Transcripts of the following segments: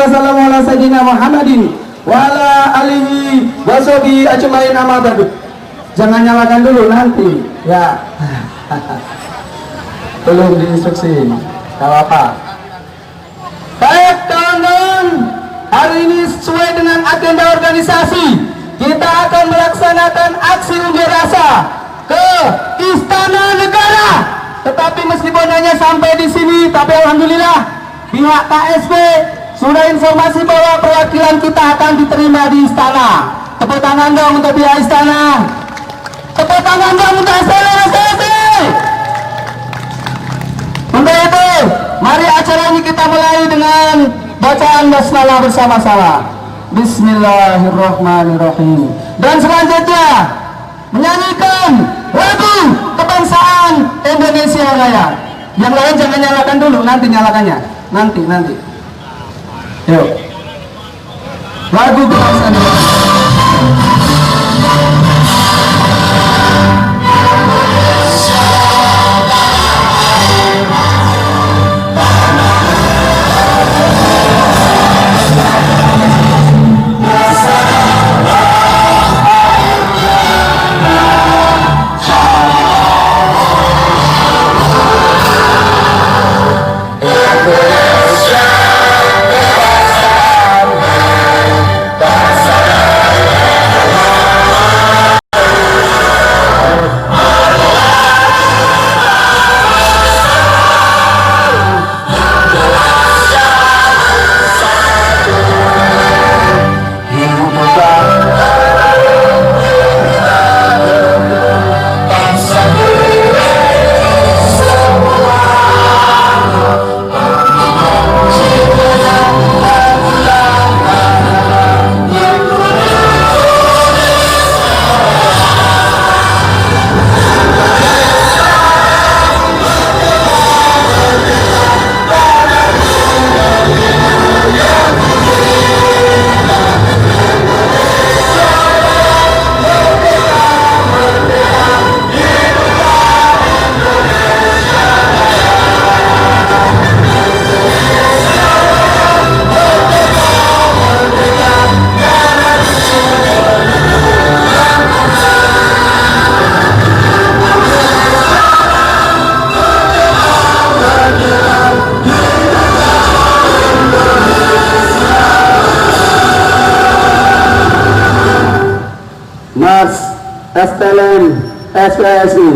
wasallam ala sayyidina Muhammadin wa ala alihi wa sahbihi ajmain amma ba'du. Jangan nyalakan dulu nanti ya. Belum diinstruksi. Kalau apa? Baik kawan-kawan, hari ini sesuai dengan agenda organisasi, kita akan melaksanakan aksi unjuk rasa ke Istana Negara. Tetapi meskipun hanya sampai di sini, tapi alhamdulillah pihak KSP sudah informasi bahwa perwakilan kita akan diterima di istana. Tepuk tangan dong untuk pihak istana. Tepuk tangan dong untuk SLSSI. Untuk itu, mari acara ini kita mulai dengan bacaan basmalah bersama-sama. Bismillahirrahmanirrahim. Dan selanjutnya menyanyikan lagu kebangsaan Indonesia Raya. Yang lain jangan nyalakan dulu, nanti nyalakannya. Nanti. Yuk. Lagu kebangsaan Indonesia. Mas STLN SPSI.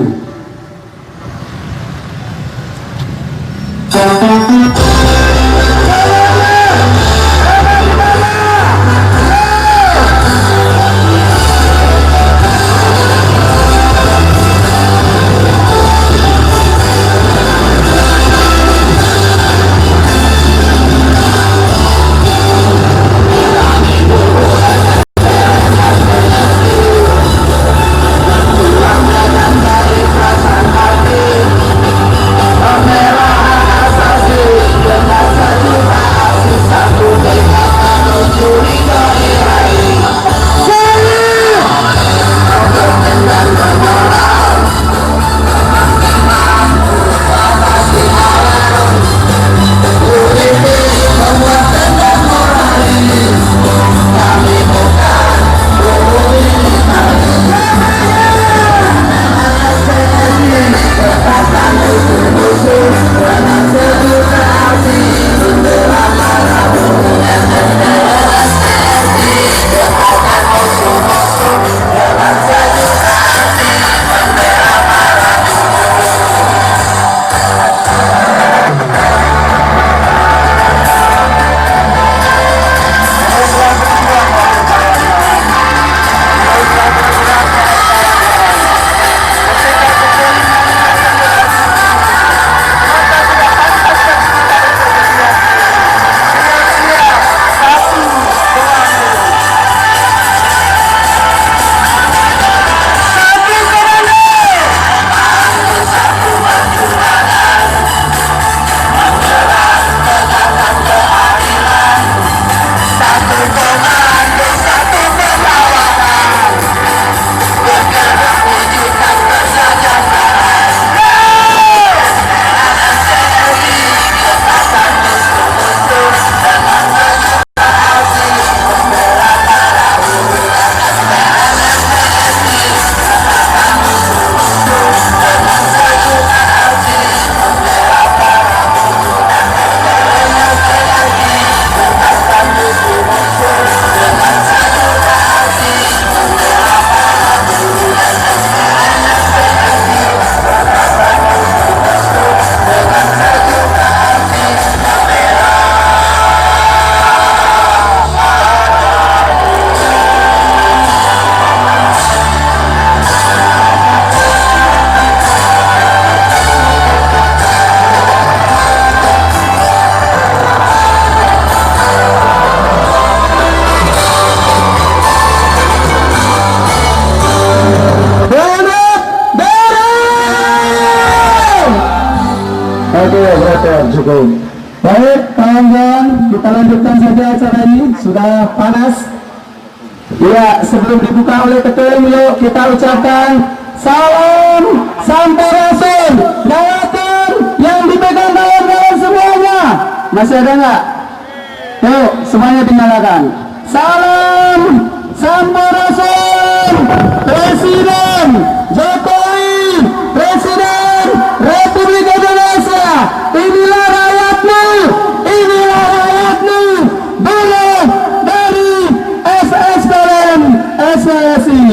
Oke, betul, cukup. Baik, kawan-kawan, kita lanjutkan saja acara ini. Sudah panas. Ya, sebelum dibuka oleh ketum, yuk kita ucapkan salam Sampurasun. Nyalakan yang dipegang kawan-kawan semuanya. Masih ada nggak? Yuk, semuanya dinyalakan. Salam Sampurasun. Presiden Jokowi, Presiden Republik Indonesia. Inilah rakyatmu, inilah rakyatmu. Bunuh dari SSKM SPSI.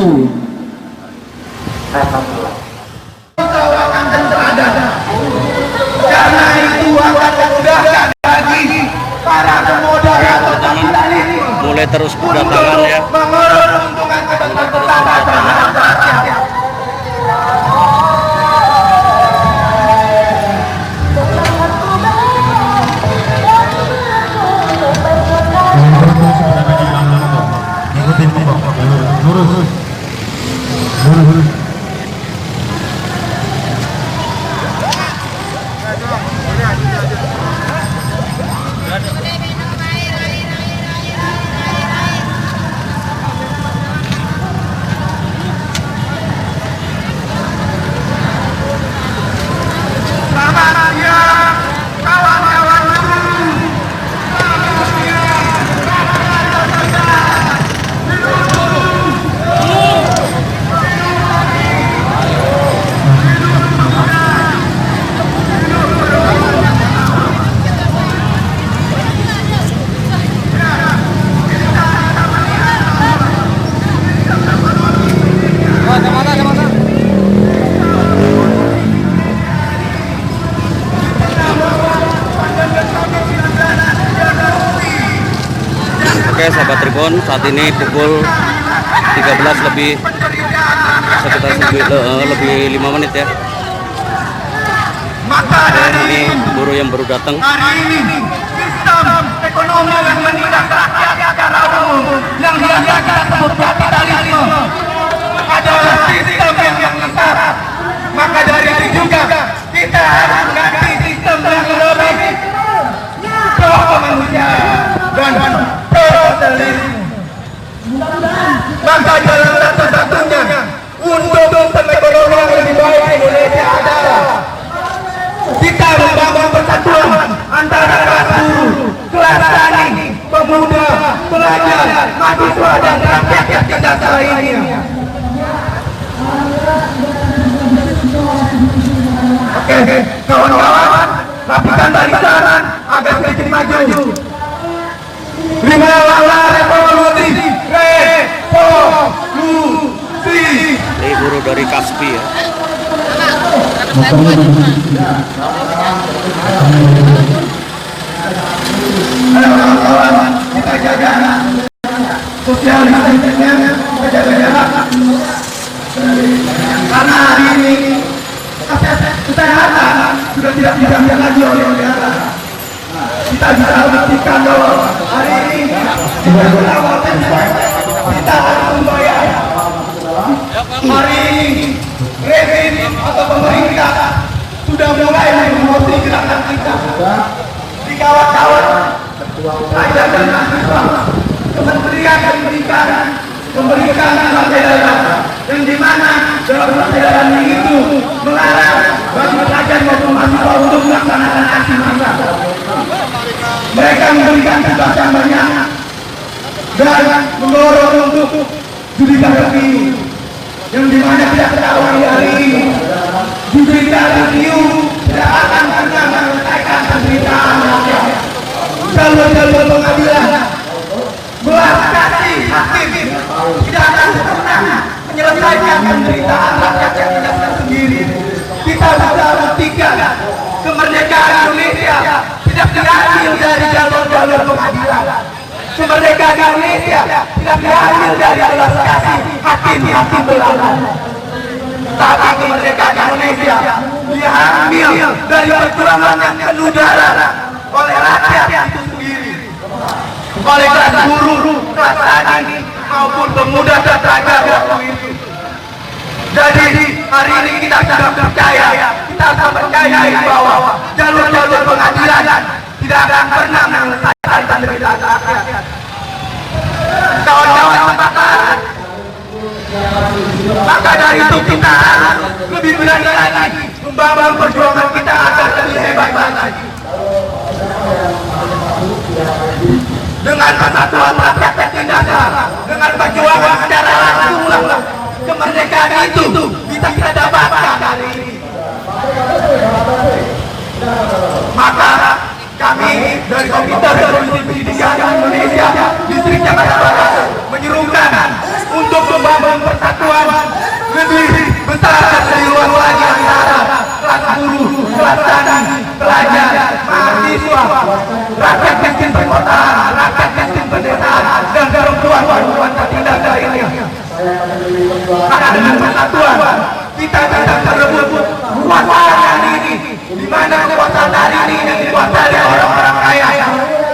Karena itu akan memudahkan bagi para pemodal atau kapital ini mulai terus berdatangan ya. mengurus keuntungan kebetulan terhadap rakyat. Selamat siang, kawan-kawan buruh. Selamat siang, kawan-kawan pekerja. Oke sahabat Tribun, saat ini pukul 13 lebih sekitar lebih 5 menit ya. Maka dari Ini buruh yang baru datang. hari ini sistem ekonomi yang menindak rakyat secara umum yang biasa disebut kapitalisme adalah sistem yang sesat. Maka dari itu juga kita harus mengganti sistem yang lebih pro kemanusiaan dan pro kapitalisme. Maka jalan satu-satunya untuk sistem ekonomi yang lebih baik Indonesia adalah kita membangun persatuan antara kelas buruh, kelas tani, pemuda, pelajar, mahasiswa dan rakyat yang cerdas lainnya. Oke, kawan-kawan, rapikan barisan agar sedikit maju. Lima langkah revolusi, revolusi. Ini buruh dari Kaspi ya. Kawan-kawan, kita jaga sosial distancing, kita jaga jarak. Karena hari ini kesehatan sudah tidak dijamin lagi oleh negara. Kita bisa buktikan bahwa hari ini kita harus membayar. Hari ini rezim atau pemerintah sudah mulai menguasai gerakan kita. Di kawan-kawan pelajar dan mahasiswa, Kementerian Pendidikan memberikan surat edaran yang dimana dalam surat edaran itu melarang bagi pelajar maupun mahasiswa untuk melaksanakan aksi massa. Mereka memberikan tugas yang banyak dan mendorong untuk judicial review yang dimana tidak ketahui hari ini judicial review tidak akan pernah menyelesaikan penderitaan rakyat. Jalur-jalur pengadilan belas kasih hakim tidak akan pernah menyelesaikan penderitaan rakyat yang tidak sendiri. Kita sudah buktikan kemerdekaan Indonesia tidak diambil dari jalur-jalur pengadilan. Kemerdekaan Indonesia tidak diambil dari belas kasih hakim-hakim belanda. Tapi kemerdekaan Indonesia diambil dari perjuangan yang penuh darah oleh rakyat itu sendiri, oleh kelas buruh, kelas tani maupun pemuda dan pelajar waktu itu. Jadi hari ini kita sudah percaya, kita akan percaya bahwa jalur akan pernah menyelesaikan penderitaan rakyat. Kawan-kawan sepakat. Maka dari itu kita lebih berani lagi membangun perjuangan kita agar lebih hebat lagi. Dengan persatuan rakyat yang tidak ada, dengan perjuangan secara langsung, kemerdekaan itu bisa kita dapatkan hari ini. Maka kami dari Komite Revolusi Pendidikan Indonesia Distrik Jakarta Barat menyerukan untuk membangun persatuan lebih besar dari luar lagi antara kelas buruh, kelas tani, pelajar, mahasiswa, rakyat miskin perkotaan, rakyat miskin pedesaan, dan perempuan tertindas lainnya. Karena dengan persatuan kita bisa merebut kekuasaan hari ini, di mana kekuasaan hari ini yang dikuasai oleh orang-orang kaya.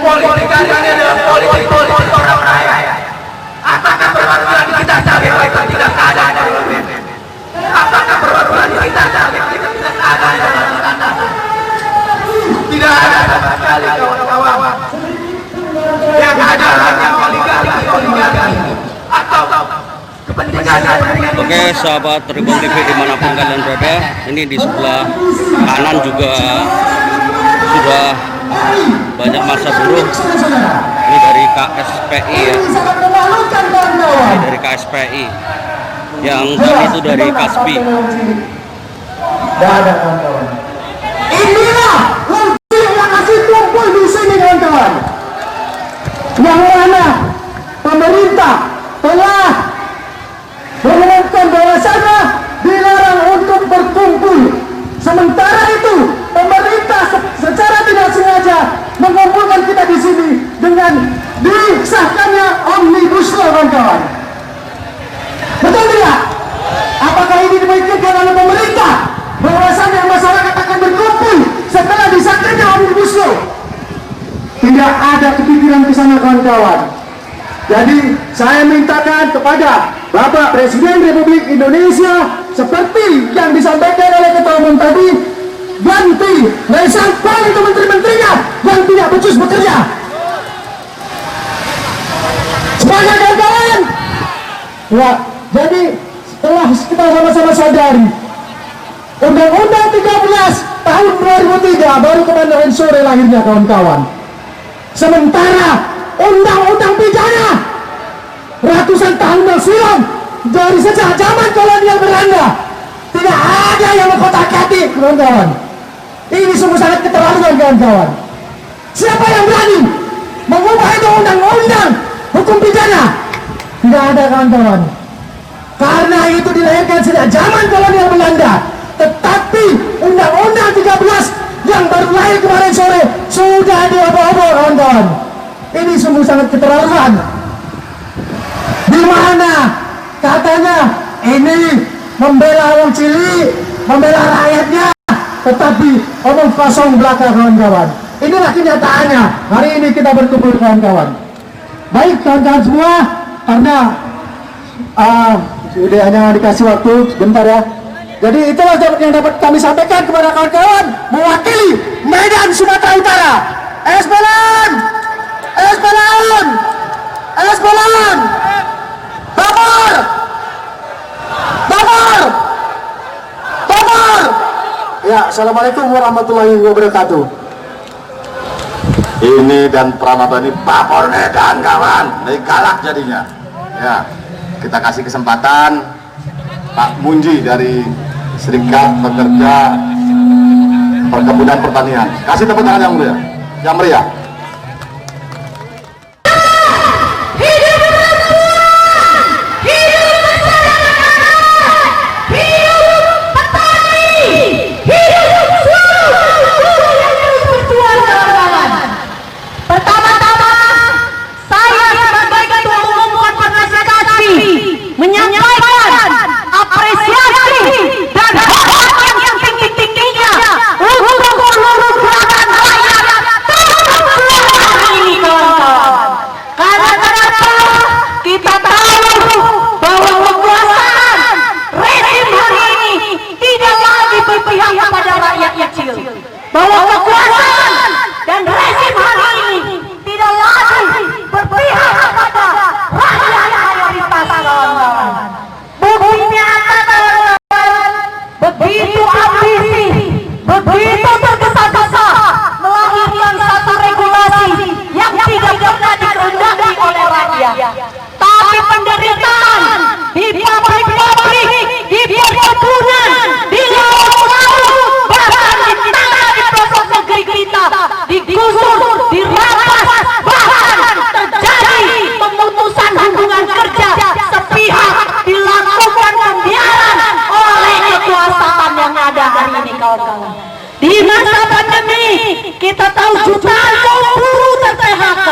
Politik hari ini adalah politik orang kaya. Apakah perwakilan kita saat ini tidak ada dari luar? Apakah perwakilan kita saat ini tidak ada dari luar? Tidak ada sama sekali, kawan-kawan. Yang ada hanya oligarki atau kepentingan. Oke sahabat Tribun TV dimanapun kalian berada, ini di sebelah kanan juga sudah banyak massa buruh. Ini dari KSPI ya, ini dari KSPI, yang tadi itu dari KASPI. Inilah langsung yang masih kumpul di sini kawan-kawan, yang mana pemerintah telah mengumumkan bahwasanya dilarang untuk berkumpul. Sementara itu pemerintah secara tidak sengaja mengumpulkan kita di sini dengan disahkannya Omnibus Law kawan-kawan. Betul tidak? Apakah ini dipikirkan oleh pemerintah bahwasanya masyarakat akan berkumpul setelah disahkannya Omnibus Law? Tidak ada kepikiran ke sana kawan-kawan. Jadi saya mintakan kepada Bapak Presiden Republik Indonesia seperti yang disampaikan oleh Ketua Umum tadi, ganti, reshuffle itu menteri-menterinya yang tidak becus bekerja. Semangat kawan-kawan. Ya, jadi setelah kita sama-sama sadari Undang-Undang 13 tahun 2003 baru kemarin sore lahirnya kawan-kawan. Sementara Undang-Undang pidana ratusan tahun yang silam dari sejak zaman kolonial Belanda tidak ada yang mengkotak-katik kawan-kawan. Ini sungguh sangat keterlaluan kawan-kawan. Siapa yang berani mengubah itu undang-undang hukum pidana? Tidak ada kawan-kawan. Karena itu dilahirkan sejak zaman kolonial Belanda. Tetapi Undang-Undang 13 yang baru lahir kemarin sore sudah diobok-obok kawan-kawan. Ini sungguh sangat keterlaluan. Di mana katanya ini membela orang cilik, membela rakyatnya, tetapi omong kosong belaka kawan-kawan. Inilah kenyataannya. Hari ini kita berkumpul kawan-kawan. Baik kawan-kawan semua, karena sudah hanya dikasih waktu sebentar ya. Jadi itulah yang dapat kami sampaikan kepada kawan-kawan mewakili Medan Sumatera Utara. Espelan, Espelan, Espelan, Bogor, Bogor, Bogor. Ya, assalamualaikum warahmatullahi wabarakatuh. Ini dan Pramata ini Papor Medan kawan, ini galak jadinya. Ya, kita kasih kesempatan Pak Munji dari Serikat Pekerja Perkebunan Pertanian. Kasih tepuk tangan yang meriah. Yang meriah. menyampaikan apresiasi dan hormat yang tinggi-tingginya untuk seluruh gerakan rakyat terutama hari ini kawan-kawan. Karena kenapa? Kita tahu bahwa kekuasaan rezim hari ini tidak lagi berpihak kepada rakyat kecil, bahwa kekuasaan dan rezim ini kawan-kawan. Di masa pandemi kita tahu jutaan kaum buruh ter-PHK,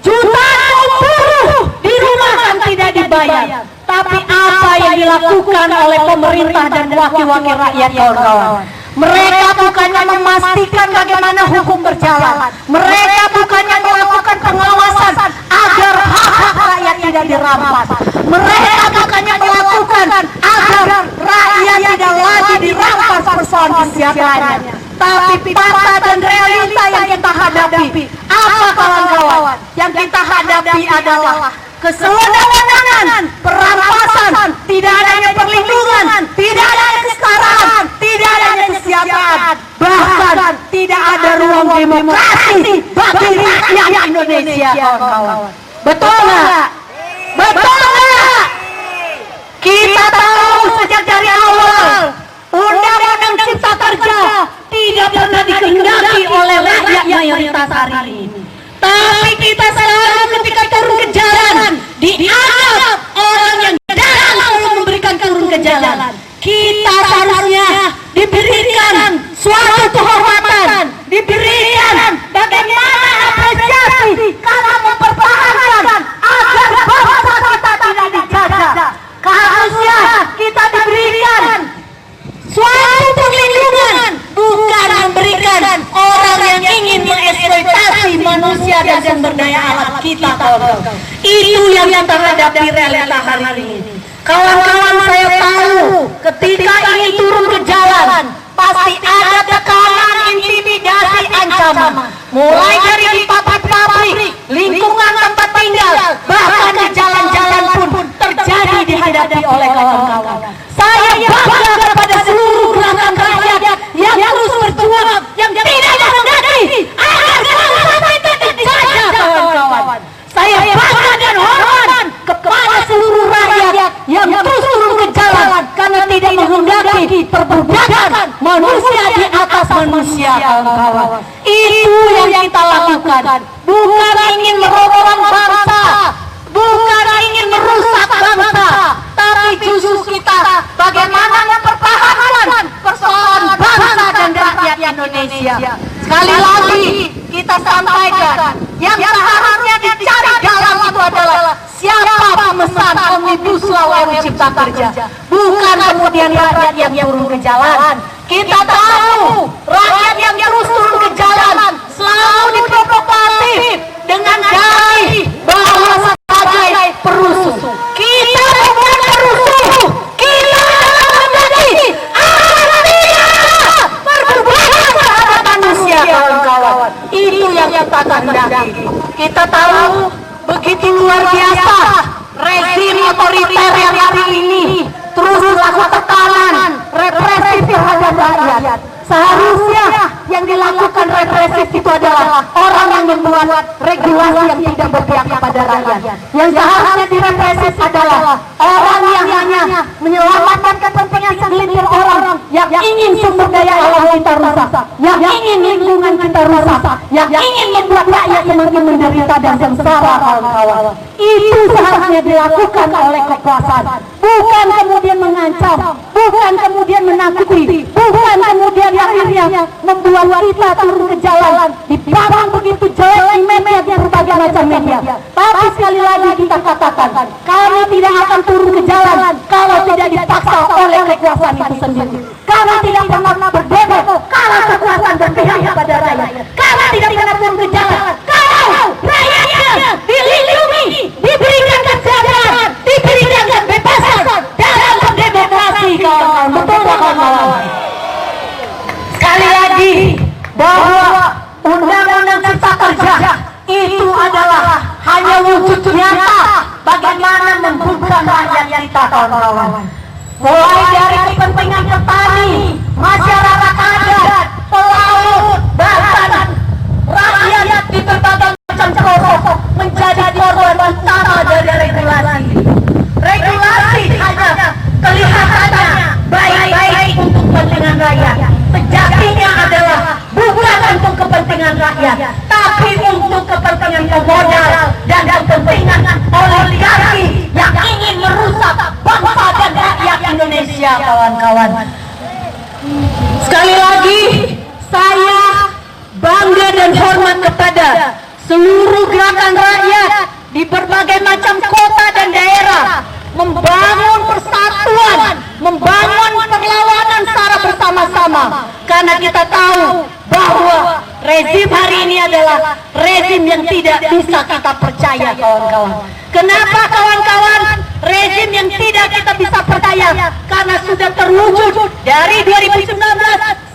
jutaan kaum buruh dirumahkan tidak dibayar. Tapi apa yang dilakukan oleh pemerintah dan wakil-wakil rakyat kawan-kawan? Mereka bukannya memastikan bagaimana hukum berjalan, mereka bukannya melakukan pengawasan agar hak-hak rakyat tidak dirampas, mereka bukannya melakukan agar rakyat tidak lagi dirampas persoalan kesejahteraannya. Tapi fakta dan realita yang kita hadapi, apa kawan-kawan? Yang kita hadapi adalah kesewenang-wenangan, perampasan, tidak adanya perlindungan, tidak adanya kesetaraan, tidak adanya kesejahteraan, bahkan tidak ada ruang demokrasi bagi rakyat Indonesia, kawan-kawan. Betul nggak? Betul nggak? Kita tahu sejak dari awal Undang-Undang Cipta Kerja tidak pernah dikehendaki oleh rakyat mayoritas hari ini. Tapi kita selalu ketika turun ke jalan dianggap orang yang jarang selalu memberikan turun ke jalan. Kita seharusnya diberikan suatu kehormatan, diberikan bagaimana apresiasi karena mempertahankan agar bangsa kita tidak dijajah. Harusnya kita diberikan suatu perlindungan, bukan memberikan orang yang ingin mengeksploitasi manusia dan sumber daya alam kita, kawan-kawan. Itu yang kita hadapi realita hari ini. Kawan-kawan, saya tahu ketika ingin turun ke jalan pasti ada tekanan, intimidasi, ancaman. Mulai dari di pabrik, lingkungan tempat tinggal, bahkan di jalan-jalan pun terjadi dihadapi oleh kawan-kawan. Saya bangga kepada seluruh gerakan rakyat yang terus berjuang, yang tidak menghendaki agar bangsa kita dijajah, kawan-kawan. Saya bangga dan hormat kepada seluruh rakyat yang terus turun ke jalan karena tidak menghendaki perbudakan manusia di atas manusia, kawan-kawan. Itu yang kita lakukan, bukan ingin merobohkan bangsa, bukan ingin merusak bangsa, tapi justru kita bagaimana mempertahankan persoalan bangsa dan rakyat Indonesia. Sekali lagi kita sampaikan, yang seharusnya dicari dalam itu adalah siapa pemesan Omnibus Law RUU Cipta Kerja, bukan kemudian rakyat yang turun ke jalan. Kita tahu rakyat yang terus turun ke jalan selalu diprovokatif dengan dalih bahwa sebagai perusuh. Kita bukan perusuh, kita adalah menjadi artinya perbudakan terhadap manusia, kawan-kawan. Itu yang kita kehendaki. Kita tahu begitu luar biasa rezim otoriter yang hari ini terus melakukan tekanan represif terhadap rakyat. Seharusnya yang dilakukan represif itu adalah orang yang membuat regulasi yang tidak berpihak kepada rakyat. Yang seharusnya direpresif adalah orang yang hanya menyelamatkan kepentingan segelintir orang yang ingin sumber daya alam kita rusak, yang ingin lingkungan kita rusak, yang ingin membuat rakyat semakin menderita dan sengsara, kawan-kawan. Itu seharusnya dilakukan oleh kekuasaan, bukan kemudian mengancam, bukan kemudian menakuti, bukan kemudian akhirnya membuat kita turun ke jalan dipasang begitu jelek di media berbagai macam media. Tapi sekali lagi kita katakan, kami tidak akan turun ke jalan kalau tidak dipaksa oleh kekuasaan itu sendiri. Kami tidak pernah berdemo kalau kekuasaan berpihak kepada rakyat. Kami tidak pernah turun ke jalan kalau rakyatnya dilindungi, diberikan kesejahteraan, diberikan kebebasan dalam berdemokrasi, kawan-kawan. Betul nggak, kawan-kawan? Sekali lagi bahwa Undang-Undang Cipta Kerja itu adalah hanya wujud nyata bagaimana membuka rakyat kita, kawan-kawan. Mulai dari kepentingan petani, masyarakat adat, pelaut, bahkan rakyat di berbagai macam pelosok menjadi korban utama dari regulasi. Regulasi hanya kelihatannya baik-baik untuk kepentingan rakyat. Sejatinya adalah bukan untuk kepentingan rakyat, tapi untuk kepentingan pemodal dan kepentingan oligarki yang ingin merusak bangsa dan rakyat Indonesia, kawan-kawan. kepada seluruh gerakan rakyat di berbagai macam kota dan daerah membangun persatuan, membangun perlawanan secara bersama-sama, karena kita tahu bahwa rezim hari ini adalah rezim yang tidak bisa kita percaya, kawan-kawan. Kenapa, kawan-kawan? Rezim yang tidak kita bisa percaya karena sudah terwujud dari 2019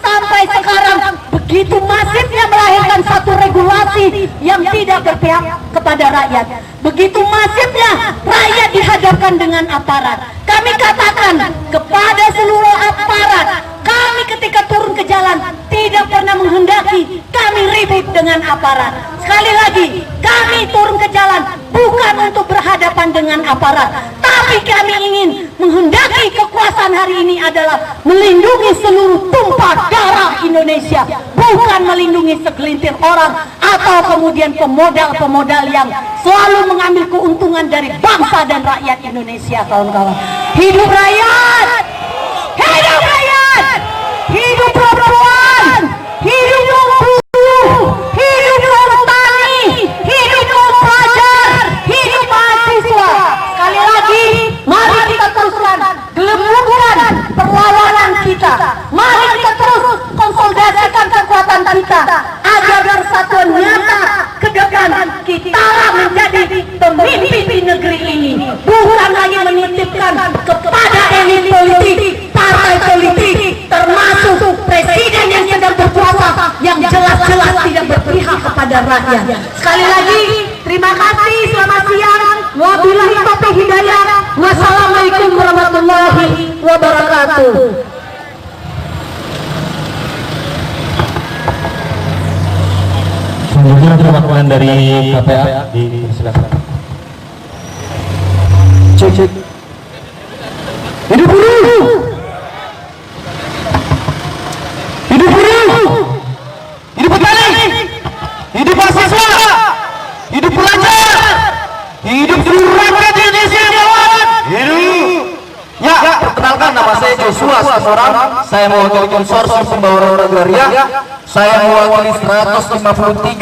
sampai sekarang, begitu masifnya melahirkan satu regulasi yang tidak berpihak kepada rakyat. Begitu masifnya rakyat dihadapkan dengan aparat. Kami katakan kepada seluruh aparat, kami ketika turun ke jalan tidak pernah menghendaki kami ribut dengan aparat. Sekali lagi, kami turun ke jalan bukan untuk berhadapan dengan aparat, tapi kami ingin menghendaki kekuasaan hari ini adalah melindungi seluruh tumpah darah Indonesia, bukan melindungi segelintir orang atau kemudian pemodal-pemodal yang selalu mengambil keuntungan dari bangsa dan rakyat Indonesia, kawan-kawan. Hidup rakyat! Hidup rakyat! Hidup perempuan! Hidup buruh! Hidup petani! Hidup pelajar! Hidup mahasiswa! Sekali lagi, mari kita teruskan, gelembungkan perlawanan kita. Mari kita terus konsolidasikan kekuatan kita agar persatuan nyata ke depan kita menjadi pemimpin di negeri ini, bukan hanya menitipkan kepada elit politik, partai politik, termasuk presiden yang sedang berkuasa yang jelas-jelas tidak berpihak kepada rakyat. Sekali lagi, terima kasih, selamat siang. Wabillahi taufiq hidayah. Wassalamualaikum warahmatullahi wabarakatuh. Selanjutnya perwakilan dari KPA silakan. Cek. Hidup buruh! Hidup buruh! Hidup petani! Hidup mahasiswa! Hidup pelajar! Hidup seluruh rakyat Indonesia, kawan! Hidup! Ya, perkenalkan, nama saya Joshua Seseorang. Saya mewakili konsorsium pembangunan agraria. Saya mewakili 153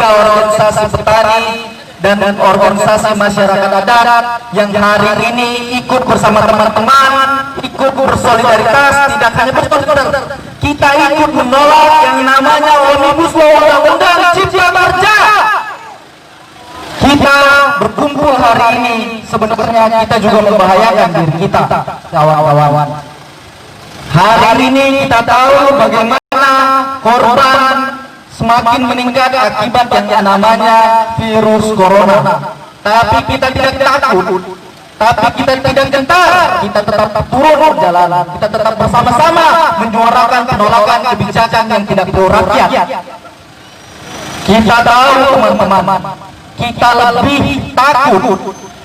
organisasi petani dan organisasi masyarakat adat yang hari ini ikut bersama teman-teman, ikut bersolidaritas, tidak hanya bersolidaritas, kita ikut menolak yang namanya Omnibus Law Undang-Undang Cipta Kerja. Kita berkumpul hari ini sebenarnya kita juga membahayakan diri kita, kawan-kawan. Hari ini kita tahu bagaimana korban semakin meningkat akibat yang namanya virus corona. Tapi kita tidak takut, tapi kita tidak gentar, kita tetap turun ke jalanan, kita tetap bersama-sama menyuarakan penolakan kebijakan yang tidak pro rakyat. Kita tahu, teman-teman, kita lebih takut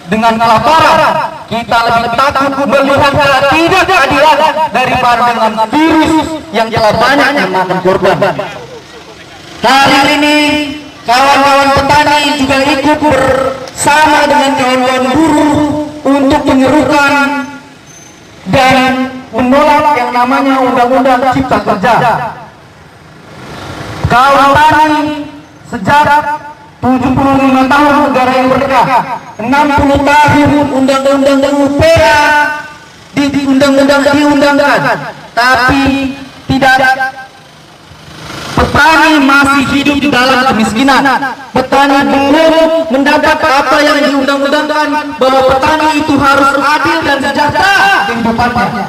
dengan kelaparan, kita lebih takut melihat ketidakadilan daripada dengan virus yang telah banyak memakan korban. Hari ini kawan-kawan petani juga ikut bersama dengan kawan-kawan buruh untuk menyerukan dan menolak yang namanya Undang-Undang Cipta Kerja. Kawan petani sejak 75 tahun negara yang merdeka, 60 tahun undang-undang UPA diundangkan, tapi tidak. Petani masih hidup di dalam kemiskinan. Petani belum mendapat apa yang diundang-undangkan, bahwa petani itu harus adil dan sejahtera kehidupannya.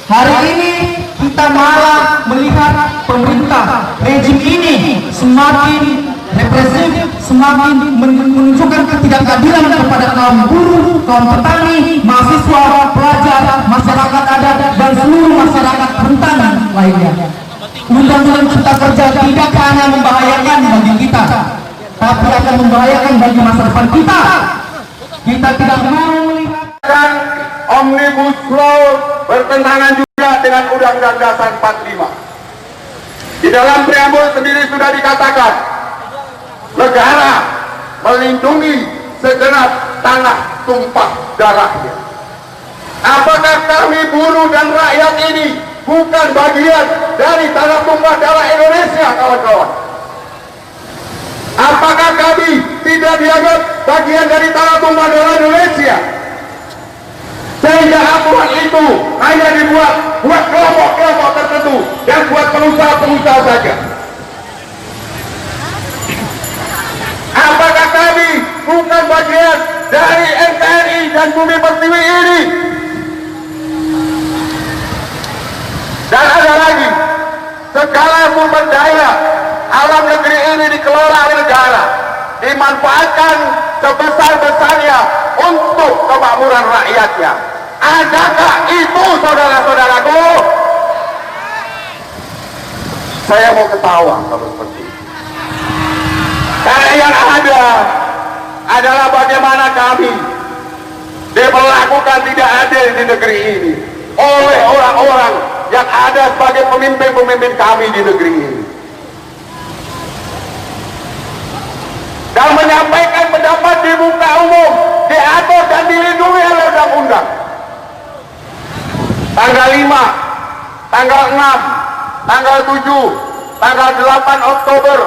Hari ini kita malah melihat pemerintah rejim ini semakin represif, semakin menunjukkan ketidakadilan kepada kaum buruh, kaum petani, mahasiswa, pelajar, masyarakat adat, dan seluruh masyarakat rentan lainnya. Undang-undang Cipta Kerja tidak hanya membahayakan bagi kita, tapi akan membahayakan bagi masa depan kita. Kita tidak mau melihat Omnibus Law bertentangan juga dengan Undang-Undang Dasar 45. Di dalam preambul sendiri sudah dikatakan negara melindungi segenap tanah tumpah darahnya. Apakah kami buruh dan rakyat ini bukan bagian dari tanah tumpah darah Indonesia, kawan-kawan? Apa Apakah kami tidak dianggap bagian dari tanah tumpah darah Indonesia? Sehingga aturan itu hanya dibuat buat kelompok-kelompok tertentu dan buat pengusaha-pengusaha saja. Apakah kami bukan bagian dari NTNI dan Bumi Pertiwi ini? Dan ada lagi, segala sumber daya alam negeri ini dikelola oleh negara, dimanfaatkan sebesar-besarnya untuk kemakmuran rakyatnya. Adakah itu, saudara-saudaraku? Saya mau ketawa kalau seperti itu. Karena yang ada adalah bagaimana kami diperlakukan tidak adil di negeri ini oleh orang-orang yang ada sebagai pemimpin-pemimpin kami di negeri ini. Dan menyampaikan pendapat di muka umum diatur dan dilindungi oleh undang-undang. Tanggal 5, tanggal 6, tanggal 7, tanggal 8 Oktober,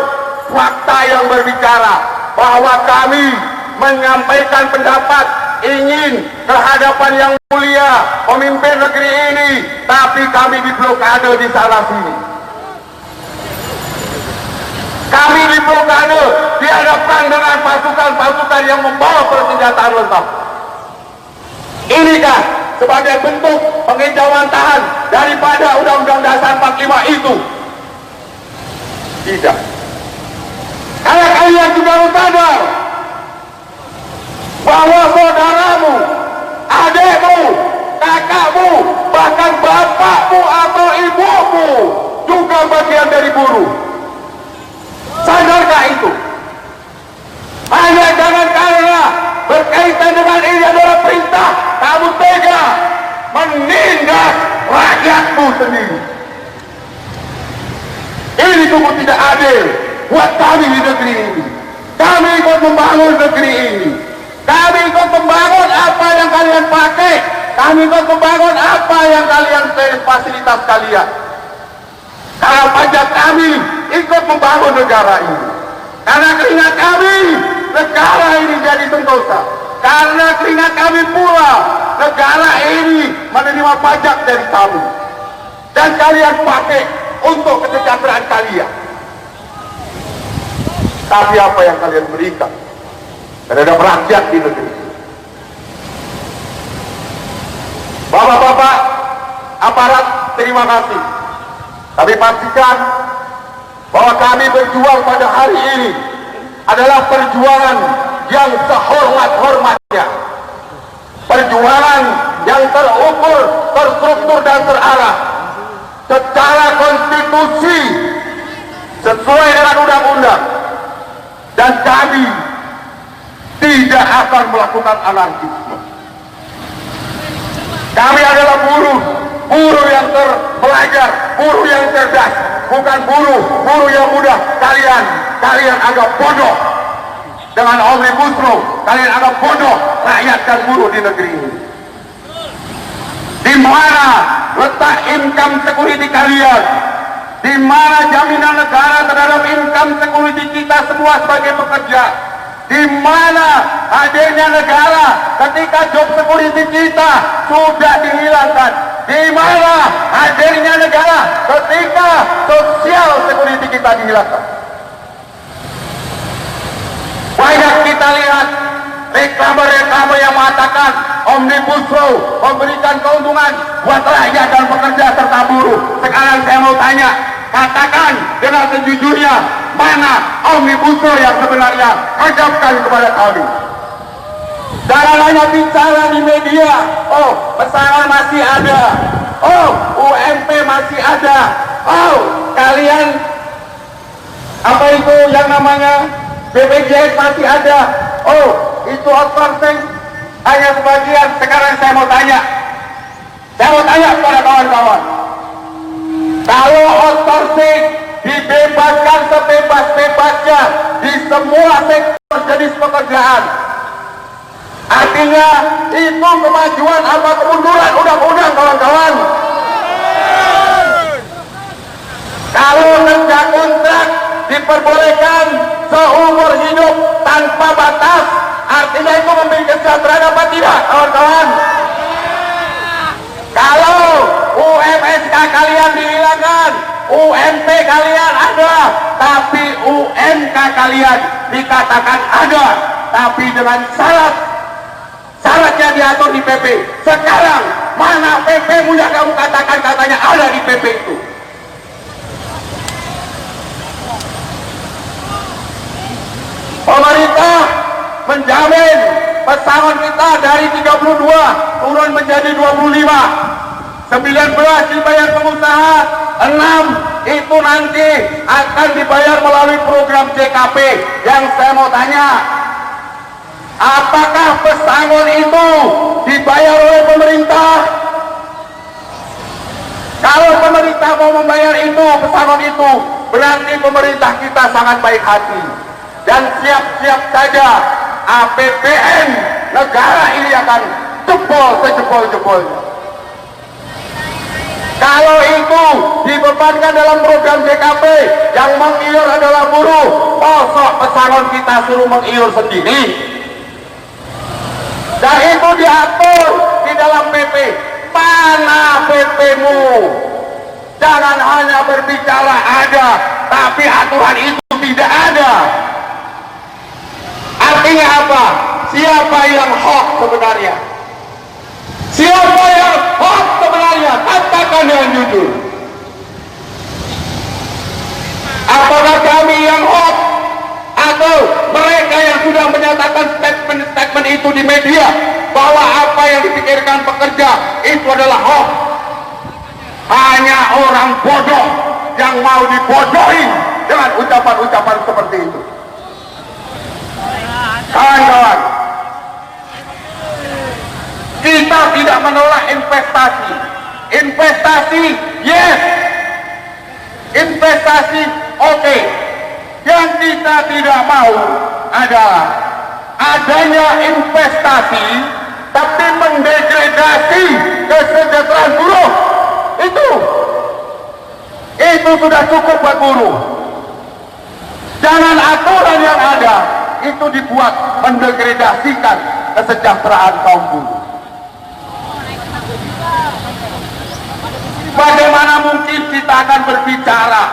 fakta yang berbicara bahwa kami menyampaikan pendapat ingin kehadapan yang mulia pemimpin negeri ini, tapi kami diblokade di sana sini. Kami diblokade dihadapkan dengan pasukan-pasukan yang membawa persenjataan lengkap. Inikah sebagai bentuk pengejauhantahan daripada Undang-Undang Dasar 45 itu? Tidak. Karena kalian juga harus sadar bahwa saudaramu, adekmu, kakakmu, bahkan bapakmu atau ibumu juga bagian dari buruh. Sadarkah itu? Hanya jangan karena berkaitan dengan ini adalah perintah, kamu tega menindas rakyatmu sendiri. Ini sungguh tidak adil buat kami di negeri ini. Kami ikut membangun negeri ini. Kami ikut membangun apa yang kalian pakai. Kami ikut membangun apa yang kalian fasilitas kalian. Karena pajak kami ikut membangun negara ini. Karena keringat kami, negara ini jadi sentosa. Karena keringat kami pula, negara ini menerima pajak dari kami. Dan kalian pakai untuk kesejahteraan kalian. Tapi apa yang kalian berikan terhadap rakyat di negeri ini? Bapak-bapak aparat, terima kasih. Tapi pastikan bahwa kami berjuang pada hari ini adalah perjuangan yang sehormat-hormatnya. Perjuangan yang terukur, terstruktur dan terarah secara konstitusi sesuai dengan undang-undang. Dan kami tidak akan melakukan anarkisme. Kami adalah buruh yang terpelajar, buruh yang cerdas, bukan buruh yang mudah kalian anggap bodoh. Dengan Omnibus Law, kalian anggap bodoh rakyat dan buruh di negeri ini. Di mana letak income security kalian? Di mana jaminan negara terhadap income security kita semua sebagai pekerja? Di mana hadirnya negara ketika job security kita sudah dihilangkan? Di mana hadirnya negara ketika social security kita dihilangkan? Banyak kita lihat reklame-reklame yang mengatakan Omnibus Law memberikan keuntungan buat rakyat dan pekerja serta buruh. Sekarang saya mau tanya, katakan dengan sejujurnya, mana Omnibus Law yang sebenarnya? Hadapkan kepada kami. Jangan hanya bicara di media, oh pesangon masih ada, oh UMP masih ada, oh kalian apa itu yang namanya BPJS masih ada, oh itu outsourcing hanya sebagian. Sekarang saya mau tanya kepada kawan-kawan, kalau outsourcing dibebaskan sebebas-bebasnya di semua sektor jenis pekerjaan, artinya itu kemajuan apa kemunduran undang-undang, kawan-kawan? Kalau kerja kontrak diperbolehkan seumur hidup tanpa batas. Artinya itu memberi kesejahteraan apa tidak, kawan-kawan? Kalau UMSK kalian dihilangkan, UMP kalian ada, tapi UMK kalian dikatakan ada, tapi dengan syarat. Syaratnya diatur di PP. Sekarang mana PP-mu yang kamu katakan katanya ada di PP itu? Pemerintah menjamin pesangon kita dari 32 turun menjadi 25, 19 dibayar pengusaha, 6 itu nanti akan dibayar melalui program JKP. Yang saya mau tanya, apakah pesangon itu dibayar oleh pemerintah? Kalau pemerintah mau membayar itu, pesangon itu, berarti pemerintah kita sangat baik hati dan siap-siap saja APBN negara ini akan jebol sejebol-jebolnya. Kalau itu dibebankan dalam program JKP, yang mengiur adalah buruh, kosok pesangon kita suruh mengiur sendiri. Dan itu diatur di dalam PP. Mana PP-mu? Jangan hanya berbicara ada, tapi aturan itu tidak ada. Artinya apa? Siapa yang hoax sebenarnya? Siapa yang hoax sebenarnya? Katakan dengan jujur. Apakah kami yang hoax? Atau mereka yang sudah menyatakan statement itu di media bahwa apa yang dipikirkan pekerja itu adalah hoax? Hanya orang bodoh yang mau dibodohi dengan ucapan-ucapan seperti itu. Kawan-kawan, kita tidak menolak investasi. Investasi, yes. Investasi, oke. Yang kita tidak mau adalah adanya investasi tapi mendegradasi kesejahteraan buruh. Itu sudah cukup buat buruh. Jangan aturan yang ada itu dibuat mendegradasikan kesejahteraan kaum buruh. Bagaimana mungkin kita akan berbicara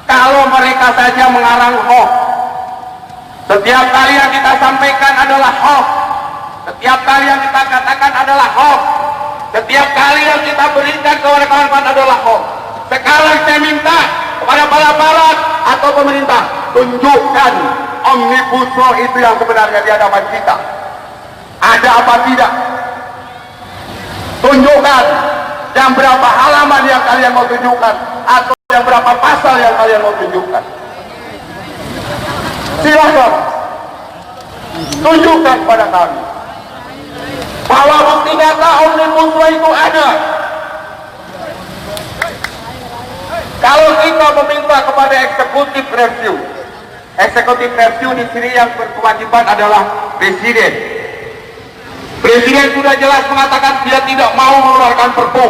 kalau mereka saja mengarang hoax? Setiap kali yang kita sampaikan adalah hoax. Setiap kali yang kita katakan adalah hoax. Setiap kali yang kita berikan kepada kawan-kawan adalah hoax. Sekarang saya minta kepada para aparat atau pemerintah, tunjukkan Omnibus Law itu yang sebenarnya di hadapan kita. Ada apa tidak? Tunjukkan yang berapa halaman yang kalian mau tunjukkan, atau yang berapa pasal yang kalian mau tunjukkan. Silakan tunjukkan pada kami bahwa bukti nyata Omnibus Law itu ada. Kalau kita meminta kepada eksekutif review di sini yang berkewajiban adalah presiden. Presiden sudah jelas mengatakan dia tidak mau mengeluarkan Perpu.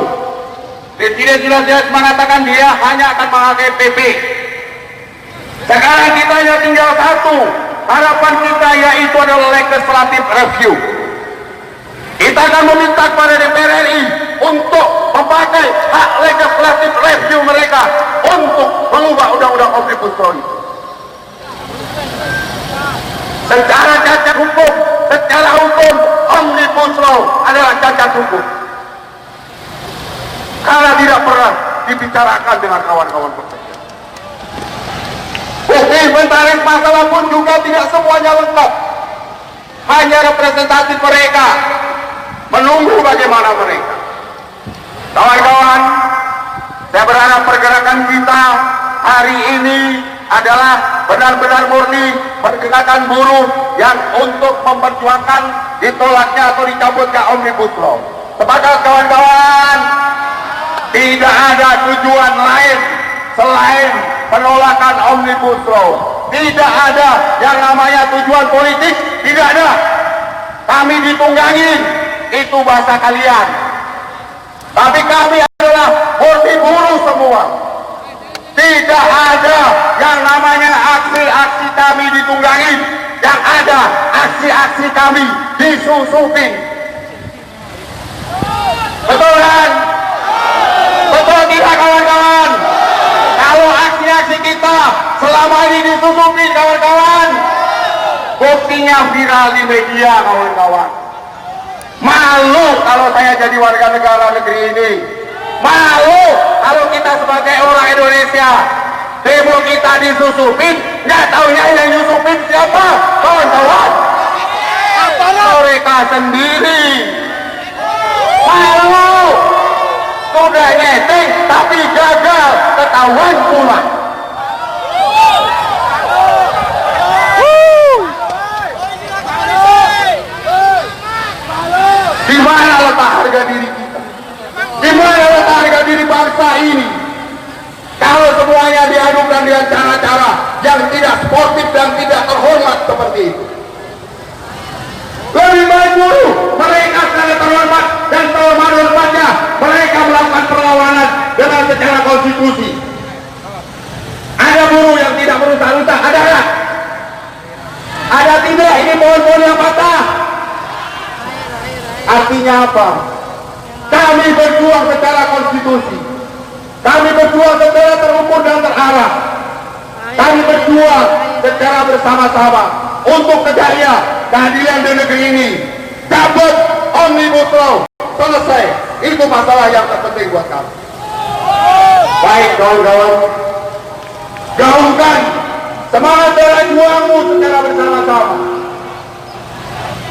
Presiden sudah jelas mengatakan dia hanya akan memakai PP. Sekarang kita hanya tinggal satu. Harapan kita yaitu adalah legislative review. Kita akan meminta kepada DPR RI untuk memakai hak legislative review mereka untuk mengubah undang-undang Omnibus Law itu. Secara cacat hukum, Omnibus Law adalah cacat hukum. Karena tidak pernah dibicarakan dengan kawan-kawan pekerja. Bukti inventaris masalah pun juga tidak semuanya lengkap. Hanya representatif mereka. Menunggu bagaimana mereka. Kawan-kawan, saya berharap pergerakan kita hari ini adalah benar-benar murni pergerakan buruh yang untuk memperjuangkan ditolaknya atau dicabutnya Omnibus Law. Sepakat kawan-kawan? Tidak ada tujuan lain selain penolakan Omnibus Law. Tidak ada yang namanya tujuan politik, tidak ada. Kami ditunggangin, itu bahasa kalian. Tapi kami adalah murni buruh semua. Tidak ada yang namanya aksi-aksi kami ditunggangin, yang ada aksi-aksi kami disusupin. Betul kan? Betul tidak kawan-kawan? Kalau aksi-aksi kita selama ini disusupin kawan-kawan, buktinya viral di media kawan-kawan. Malu kalau saya jadi warga negara negeri ini. Malu kalau kita sebagai orang Indonesia. Demo kita disusupin, nggak tahunya yang nyusupin siapa? Kawan-kawan. Mereka sendiri. Malu. Sudah nyeting tapi gagal, ketahuan pula. Di mana letak harga diri kita? Di mana letak harga diri bangsa ini? Kalau semuanya diadukan dengan cara-cara yang tidak sportif dan tidak terhormat seperti itu. Lebih baik dulu mereka secara terhormat dan terhormatnya mereka melakukan perlawanan dengan secara konstitusi. Ada buruh yang tidak merusak-rusak, ada nggak? Ada tidak? Ini pohon-pohon yang patah. Artinya apa? Kami berjuang secara konstitusi. Kami berjuang secara terukur dan terarah. Kami berjuang secara bersama-sama untuk tegaknya keadilan di negeri ini. Cabut Omnibus Law, selesai. Itu masalah yang terpenting buat kami. Baik kawan-kawan, gaungkan semangat bela juangmu secara bersama-sama.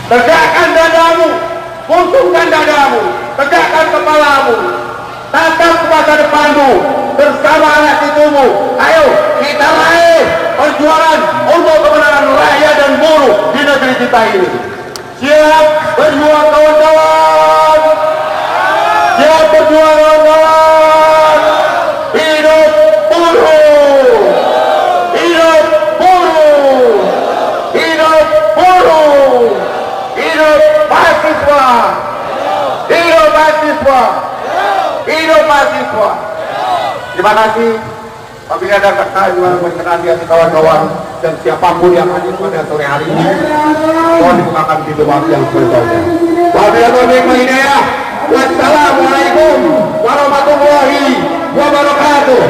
Tegakkan dadamu, buntungkan dadamu, tegakkan kepalamu, tatap ke masa depanmu bersama anak cucumu. Ayo kita raih perjuangan untuk kemenangan rakyat dan buruh di negeri kita ini. Siap berjuang kawan-kawan, siap berjuang kawan-kawan. Hidup buruh, hidup buruh, hidup buruh, hidup mahasiswa, hidup mahasiswa, hidup mahasiswa. Terima kasih. Apabila ada kata yang menyenangkan hati kawan-kawan dan siapapun yang hadir pada sore hari ini, mohon dibukakan pintu maaf yang sebelumnya. Wabillahi hidayah. Wassalamualaikum warahmatullahi wabarakatuh.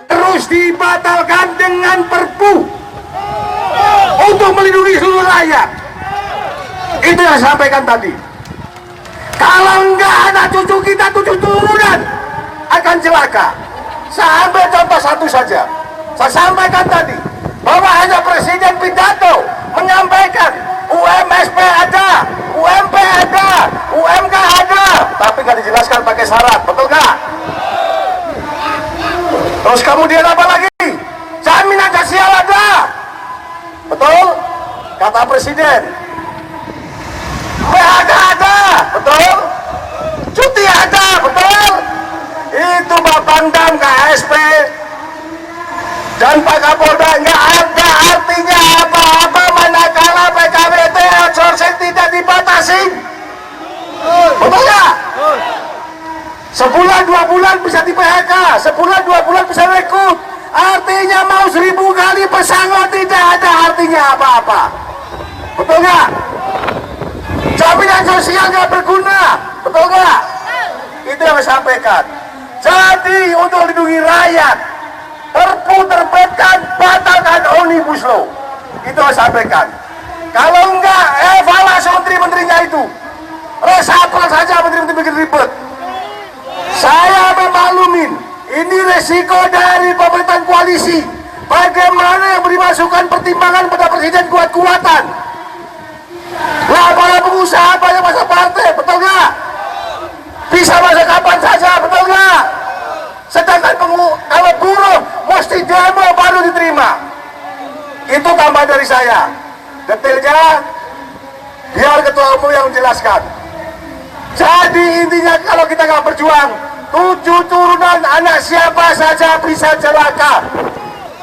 Terus dibatalkan dengan perpu untuk melindungi seluruh rakyat. Itu yang saya sampaikan tadi. Kalau enggak, anak cucu kita, cucu turunan akan celaka. Saya ambil contoh satu saja. Saya sampaikan tadi bahwa hanya presiden pidato menyampaikan UMSP ada, UMP ada, UMK ada, tapi nggak dijelaskan pakai syarat, betul nggak? Terus kemudian apa lagi? Jaminan sosial ada, betul? Kata presiden. PHK ada, betul? Cuti ada, betul? Itu Pak Pangdam, KSP, dan Pak Kapolda nggak ada artinya apa-apa manakala PKWT outsourcing tidak dibatasi. Betul nggak? Sebulan 2 bulan bisa di PHK, sebulan 2 bulan bisa rekrut. Artinya mau 1000 kali pesangon tidak ada artinya apa-apa. Betul nggak? Jaminan sosial nggak berguna, betul nggak? Itu yang saya sampaikan. Jadi untuk lindungi rakyat, perpu terbitkan, batalkan Omnibus Law. Itu yang saya sampaikan. Kalau enggak, evaluasi menteri-menterinya itu. Resapel saja menteri-menteri bikin ribet. Saya memaklumin, ini resiko dari pemerintahan koalisi. Bagaimana yang beri masukan pertimbangan pada presiden kuat-kuatan. Lah para pengusaha banyak masa partai, betul nggak? Bisa masa kapan saja, betul nggak? Sedangkan kalau buruh mesti demo baru diterima. Itu tambah dari saya. Detailnya biar ketua umum yang menjelaskan. Jadi intinya kalau kita nggak berjuang, 7 turunan anak siapa saja bisa celaka.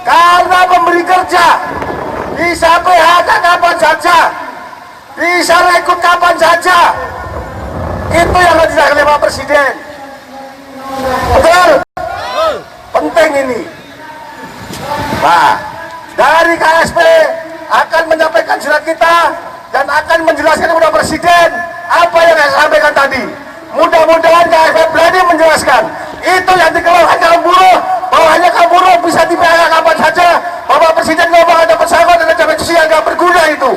Karena memberi kerja bisa PHK kapan saja, bisa rekrut kapan saja. Itu yang dilakukan oleh Pak Presiden. Betul? Penting ini. Nah, dari KSP akan menyampaikan surat kita dan akan menjelaskan kepada Presiden apa yang saya sampaikan tadi. Mudah-mudahan KSP berani menjelaskan. Itu yang dikeluarkan kaum buruh, bahwa hanya kaum buruh bisa di PHK kapan saja. Bapak Presiden ngomong ada pesangon dan ada sosial yang nggak berguna itu.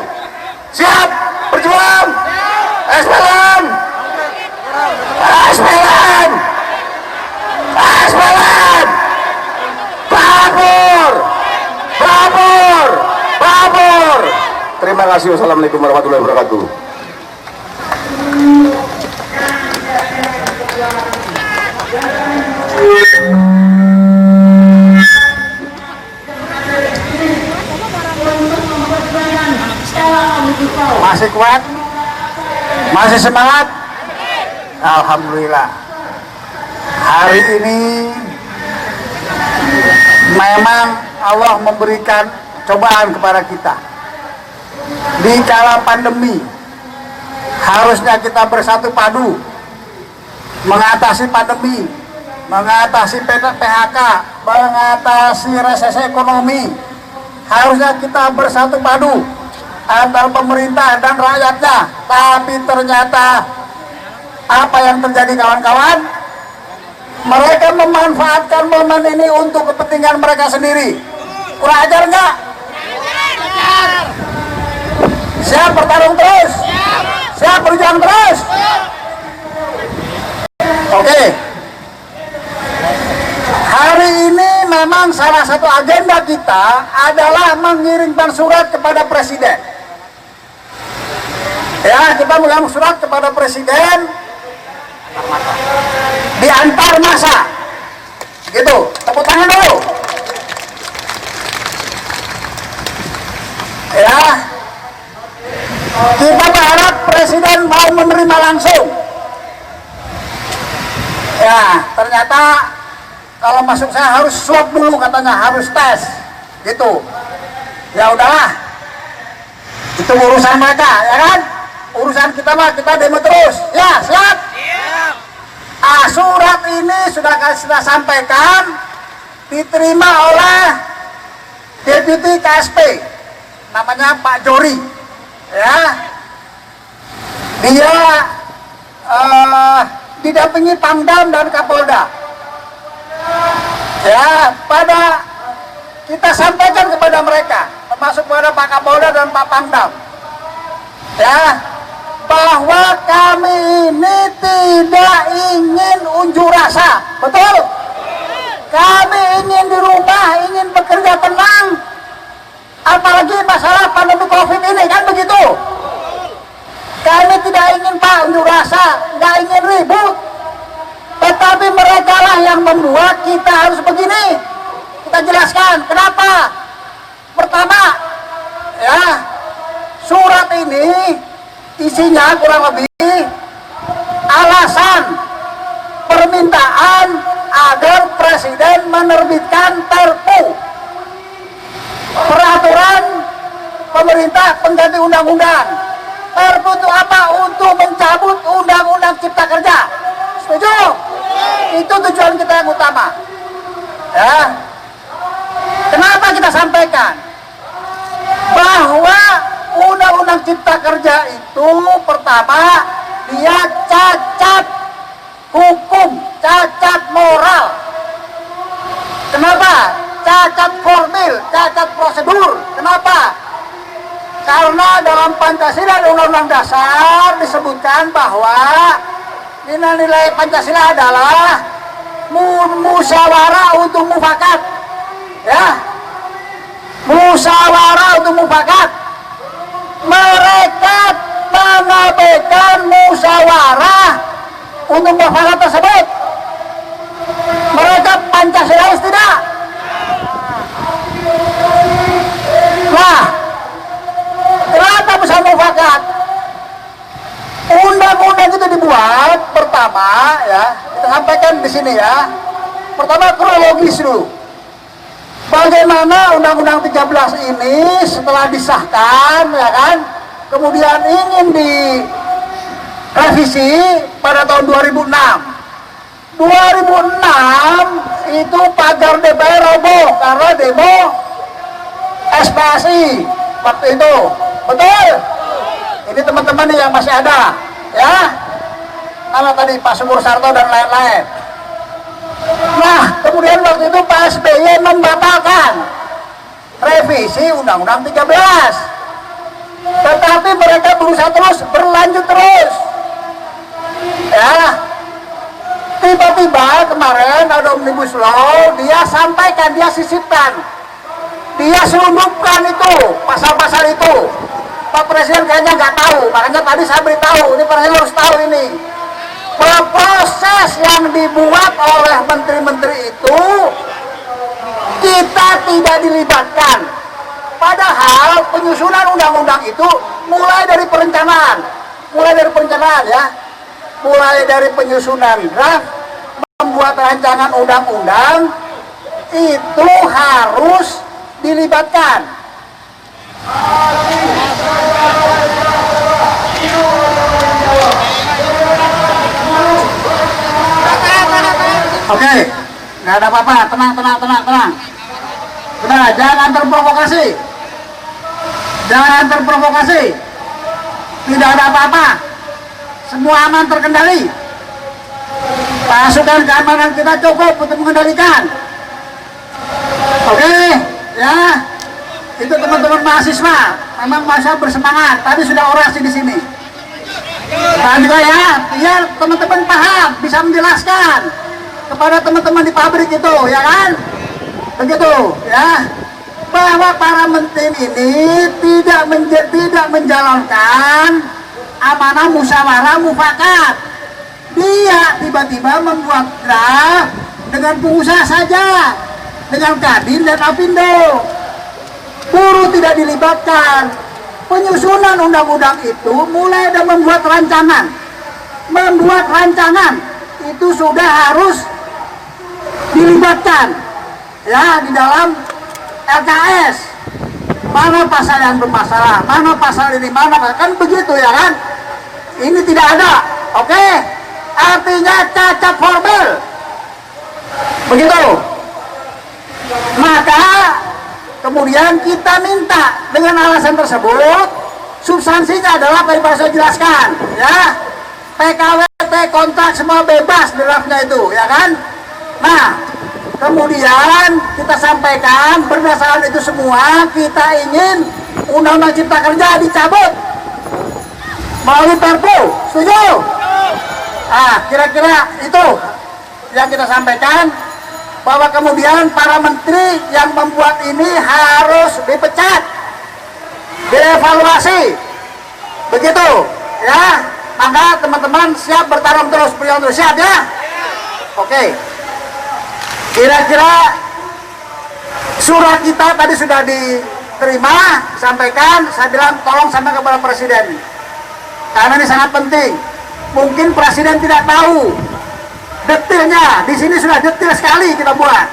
Siap berjuang. SPLM. SPLM. SPLM. Babur. Babur. Babur. Terima kasih. Wassalamualaikum warahmatullahi wabarakatuh. Masih kuat? Masih semangat? Alhamdulillah. Hari ini memang Allah memberikan cobaan kepada kita. Di kala pandemi harusnya kita bersatu padu mengatasi pandemi, mengatasi PHK, mengatasi resesi ekonomi. Harusnya kita bersatu padu antara pemerintah dan rakyatnya. Tapi ternyata apa yang terjadi kawan-kawan? Mereka memanfaatkan momen ini untuk kepentingan mereka sendiri. Kurang ajar nggak? Siap bertarung terus? Siap berjuang terus? Oke. Hari ini memang salah satu agenda kita adalah mengirimkan surat kepada Presiden. Ya, kita mengirim surat kepada Presiden di antar masa. Gitu, tepuk tangan dulu. Ya, kita berharap Presiden mau menerima langsung. Ya, ternyata kalau masuk saya harus swab dulu katanya, harus tes. Gitu. Ya udahlah. Itu urusan mereka, ya kan? Urusan kita mah kita demo terus. Ya, siap? Surat ini sudah sampaikan, diterima oleh Deputi KSP, namanya Pak Jori. Ya, dia didampingi Pangdam dan Kapolda. Ya, kita sampaikan kepada mereka, termasuk kepada Pak Kapolda dan Pak Pangdam, ya, bahwa kami ini tidak ingin unjuk rasa, betul? Kami ingin di rumah, ingin bekerja tenang, apalagi masalah pandemi COVID ini, kan begitu? Kami tidak ingin Pak unjuk rasa, nggak ingin ribut, tetapi mereka lah yang membuat kita harus begini. Kita jelaskan kenapa. Pertama, ya, surat ini isinya kurang lebih alasan permintaan agar Presiden menerbitkan Perpu, peraturan pemerintah pengganti undang-undang. Perpu itu apa? Untuk mencabut undang-undang Cipta Kerja. Setuju? Itu tujuan kita yang utama. Ya. Kenapa kita sampaikan bahwa undang-undang Cipta Kerja itu pertama dia cacat hukum, cacat moral. Kenapa? Cacat formil, cacat prosedur. Kenapa? Karena dalam Pancasila dan Undang-Undang Dasar disebutkan bahwa nilai-nilai Pancasila adalah musyawarah untuk mufakat. Ya, musyawarah untuk mufakat. Mereka mengabaikan musyawarah untuk mufakat tersebut. Mereka Pancasilais tidak. Nah, kenapa bisa mufakat? Undang-undang itu dibuat pertama, ya, kita sampaikan di sini ya. Pertama kronologis dulu. Bagaimana Undang-Undang 13 ini setelah disahkan, ya kan, kemudian ingin direvisi pada tahun 2006. 2006 itu pagar DPR roboh karena demo SPSI waktu itu. Betul? Ini teman-teman nih yang masih ada, ya. Nama tadi Pak Sumur Sarto dan lain-lain. Nah, kemudian waktu itu Pak SBY membatalkan revisi Undang-Undang 13. Tetapi mereka berusaha terus, berlanjut terus. Ya. Tiba-tiba kemarin ada Omnibus Law, dia sampaikan, dia sisipkan. Dia selundupkan itu, pasal-pasal itu. Pak Presiden kayaknya nggak tahu, makanya tadi saya beritahu, ini Presiden harus tahu ini. Bahwa proses yang dibuat oleh menteri-menteri itu kita tidak dilibatkan. Padahal penyusunan undang-undang itu mulai dari perencanaan, ya, mulai dari penyusunan draft, membuat rancangan undang-undang itu harus dilibatkan. Oke, nggak ada apa-apa, tenang. Udah, jangan terprovokasi. Tidak ada apa-apa. Semua aman terkendali. Pasukan keamanan kita cukup untuk mengendalikan. Oke, ya. Itu teman-teman mahasiswa, memang masa bersemangat. Tadi sudah orasi di sini. Dan juga ya, biar teman-teman paham, bisa menjelaskan kepada teman-teman di pabrik itu, ya kan? Begitu, ya. Bahwa para menteri ini tidak menjalankan amanah musyawarah mufakat. Dia tiba-tiba membuat draft dengan pengusaha saja, dengan Kadin dan Apindo. Buruh tidak dilibatkan. Penyusunan undang-undang itu mulai dari membuat rancangan itu sudah harus dilibatkan, ya, di dalam LKS. Mana pasal yang bermasalah, mana pasal ini, kan begitu, ya kan? Ini tidak ada, oke? Artinya cacat formil, begitu. Maka kemudian kita minta dengan alasan tersebut, substansinya adalah apa yang saya jelaskan, ya. PKWT kontrak semua bebas draftnya itu, ya kan? Nah, kemudian kita sampaikan berdasarkan itu semua kita ingin Undang-Undang Cipta Kerja dicabut melalui Perpu, setuju? Ah, kira-kira itu yang kita sampaikan, bahwa kemudian para menteri yang membuat ini harus dipecat, dievaluasi, begitu, ya. Maka teman-teman siap bertarung terus, siap, ya? Oke. Kira-kira surat kita tadi sudah diterima, sampaikan, saya bilang tolong sampai kepada Presiden, karena ini sangat penting. Mungkin Presiden tidak tahu detailnya, di sini sudah detail sekali kita buat.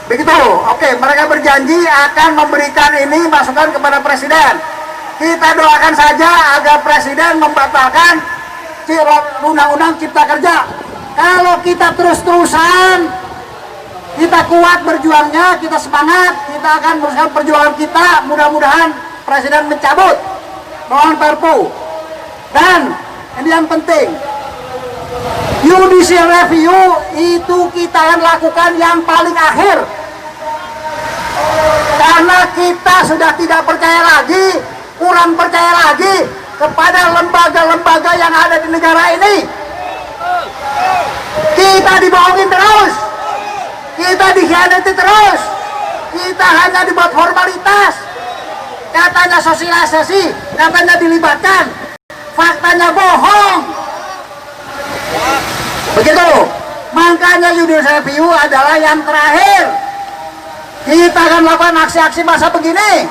Begitu, oke. Mereka berjanji akan memberikan ini masukan kepada Presiden. Kita doakan saja agar Presiden membatalkan Undang-Undang Cipta Kerja. Kalau kita terus-terusan, kita kuat berjuangnya, kita semangat, kita akan berusaha perjuangan kita. Mudah-mudahan Presiden mencabut mohon Perpu. Dan ini yang penting, judicial review itu kita akan lakukan yang paling akhir, karena kita sudah tidak percaya lagi, kurang percaya lagi kepada lembaga-lembaga yang ada di negara ini. Kita dibohongin terus, kita dikhianati terus, kita hanya dibuat formalitas, katanya sosialisasi, katanya dilibatkan, faktanya bohong. Begitu. Makanya judicial review adalah yang terakhir. Kita akan melakukan aksi-aksi massa begini.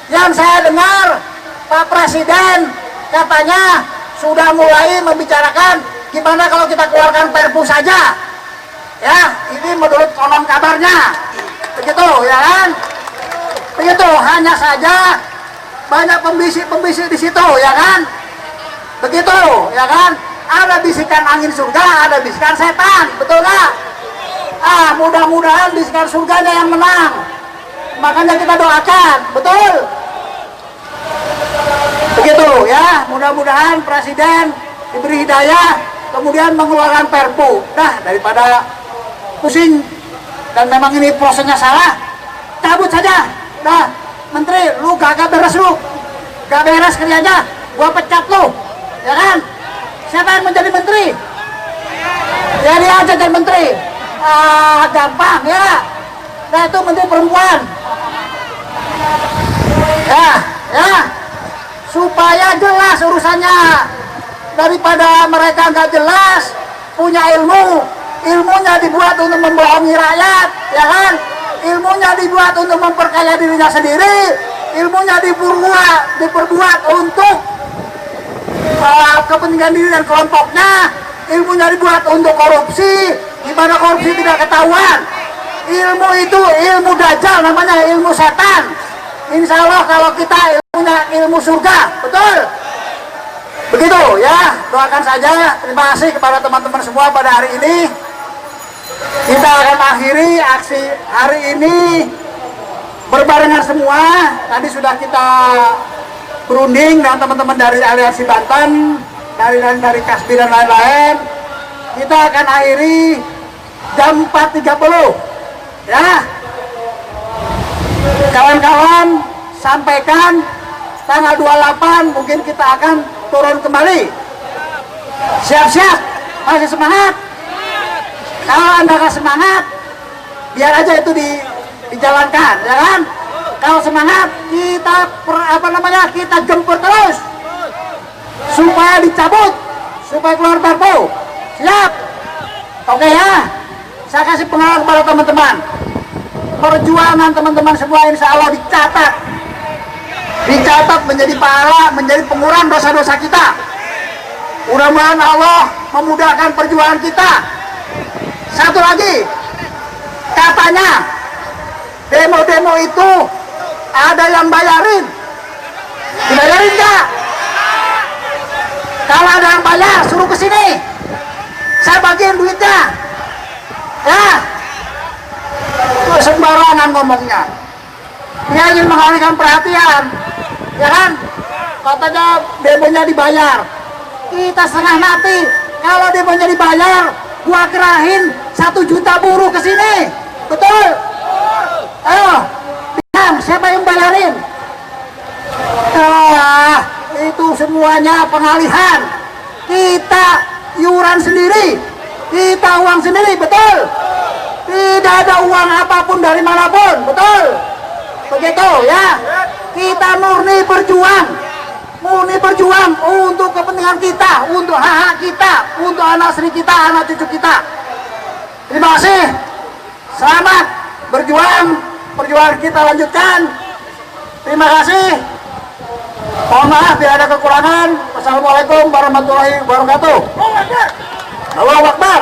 Yang saya dengar Pak Presiden katanya sudah mulai membicarakan gimana kalau kita keluarkan Perpu saja. Ya, ini menurut konon kabarnya. Begitu, ya kan? Begitu, hanya saja banyak pembisik-pembisik di situ, ya kan? Begitu, ya kan? ada bisikan angin surga, ada bisikan setan, betul nggak? Mudah-mudahan bisikan surganya yang menang. Makanya kita doakan, betul? Begitu ya, mudah-mudahan Presiden diberi hidayah, kemudian mengeluarkan Perpu. Nah, daripada pusing dan memang ini prosesnya salah, cabut saja. Nah, Menteri, lu gak beres lu, gak beres kerjanya, gua pecat lu, ya kan? Siapa yang menjadi Menteri? Jadi aja jadi Menteri. Gampang ya. Nah, itu Menteri Perempuan. Ya, supaya jelas urusannya, daripada mereka nggak jelas, punya ilmunya dibuat untuk membohongi rakyat, ya kan? Ilmunya dibuat untuk memperkaya dirinya sendiri, ilmunya diperbuat untuk kepentingan diri dan kelompoknya, ilmunya dibuat untuk korupsi, di mana korupsi tidak ketahuan. Ilmu itu ilmu dajjal, namanya ilmu setan. Insya Allah kalau kita ilmunya ilmu surga, betul? Begitu ya, doakan saja. Terima kasih kepada teman-teman semua pada hari ini. Kita akan akhiri aksi hari ini berbarengan semua. Tadi sudah kita berunding dengan teman-teman dari Aliansi Banten, dari Kasbi dan lain-lain. Kita akan akhiri jam 4.30 ya. Kawan-kawan sampaikan tanggal 28 mungkin kita akan turun kembali. Siap-siap, masih semangat? Kalau Anda gak semangat, biar aja itu dijalankan, ya kan? Kalau semangat, kita kita jemput terus supaya dicabut, supaya keluar Perpu. Siap? Oke ya. Saya kasih pengalaman kepada teman-teman. Perjuangan teman-teman semua insya Allah dicatat menjadi pahala, menjadi pengurangan dosa-dosa kita. Mudah-mudahan Allah memudahkan perjuangan kita. Satu lagi, katanya demo-demo itu ada yang bayarin. Dibayarin nggak? Kalau ada yang bayar, suruh ke sini. Saya bagiin duitnya. Ya, sembarangan ngomongnya. Dia ingin mengalihkan perhatian, ya kan? Katanya demonya dibayar. Kita setengah mati. Kalau demonya dibayar, gua kerahin 1 juta buruh ke sini. Betul? Ayo, bilang siapa yang bayarin? Itu semuanya pengalihan. Kita iuran sendiri, kita uang sendiri, betul? Tidak ada uang apapun dari manapun, betul? Begitu ya. Kita murni berjuang untuk kepentingan kita, untuk hak-hak kita, untuk anak istri kita, anak cucu kita. Terima kasih. Selamat berjuang, perjuangan kita lanjutkan. Terima kasih. Mohon maaf bila ada kekurangan. Wassalamualaikum warahmatullahi wabarakatuh. Allahu Akbar.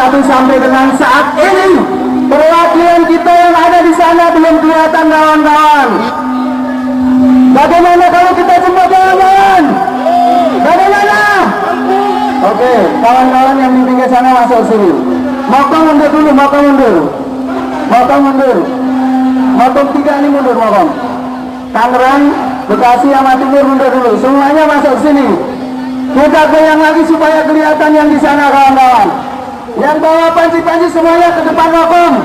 tapi sampai dengan saat ini perwakilan kita yang ada di sana belum kelihatan kawan-kawan. Bagaimana kalau kita jumpa kawan-kawan? Bagaimana? Oke, kawan-kawan yang di pinggir sana masuk sini. Mokom mundur dulu, mokom mundur. Mokom mundur. Mokom 3 ini mundur, mokom. Tangerang, Bekasi, sama Timur mundur dulu. Semuanya masuk sini. Kita goyang lagi supaya kelihatan yang di sana kawan-kawan. Yang bawa panci-panci semuanya ke depan mokom.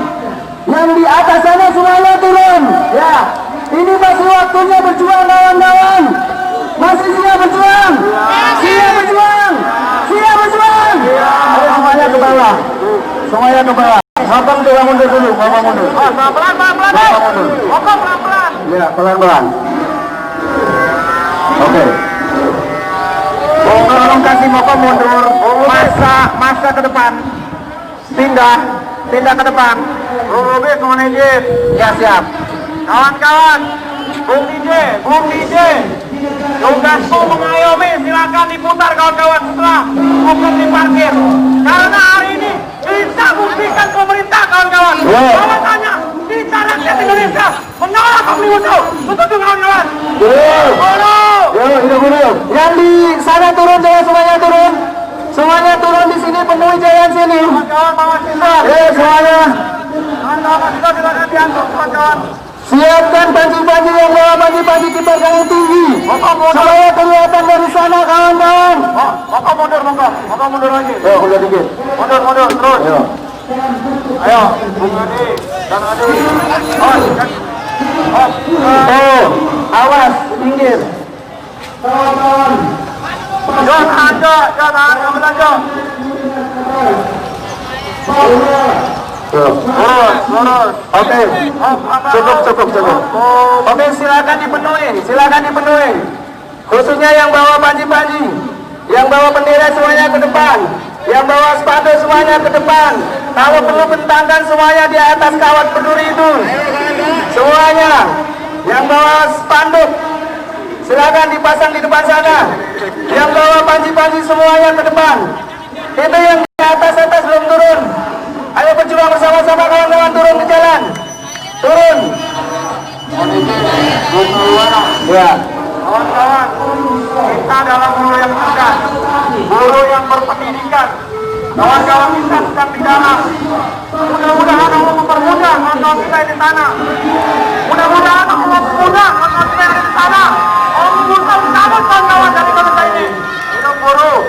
Yang di atas sana semuanya turun. Ya, ini masih waktunya berjuang kawan-kawan. Masih siap berjuang? Siap berjuang? Siap berjuang? Ayo semuanya ke bawah. Semuanya ke bawah. Mokom coba mundur dulu, mokom mundur. Pelan-pelan, mokom mundur. Mokom pelan-pelan. Ya, pelan-pelan. Oke. Tolong kasih mokom mundur. Masa ke depan. Pindah ke depan. Rubik menegit. Ya, siap. Kawan-kawan, Bung DJ, tugasku mengayomi, silakan diputar kawan-kawan setelah hukum diparkir. Karena hari ini kita buktikan pemerintah kawan-kawan. Bahwasanya kita rakyat Indonesia menolak Omnibus Law. Betul kawan-kawan. Yang di sana turun, jangan semuanya turun. Semuanya turun di sini, penuhi jalan sini. Kawan-kawan mahasiswa. Semuanya. Kawan-kawan mahasiswa silakan diantuk kawan-kawan. Siapkan panci-panci, yang bawa panci-panci kibarkan yang tinggi supaya kelihatan dari sana kawan-kawan. Mokom mundur lagi. Mundur dikit. Mundur terus. Ayo, Bung Adi dan Adi. Awas, pinggir. Kawan-kawan. Jangan belanja. Lurus. Oke. Cukup. Oke, silakan dipenuhi. Khususnya yang bawa panci-panci, yang bawa bendera semuanya ke depan, yang bawa sepatu semuanya ke depan. Kalau perlu bentangkan semuanya di atas kawat berduri itu. Semuanya. Yang bawa spanduk silakan dipasang di depan sana. Yang bawa panci-panci semuanya ke depan. Itu yang di atas belum turun. Ayo berjuang bersama-sama kawan-kawan, turun ke jalan. Turun. Ya. Kawan-kawan, kita adalah buruh yang cerdas, buruh yang berpendidikan. Kawan-kawan kita sedang di dalam. Mudah-mudahan Allah mempermudah kawan-kawan kita di sana. Mudah-mudahan Allah mempermudah kawan-kawan kita di sana. Allah mempermudah kawan-kawan dari kota ini. Hidup buruh.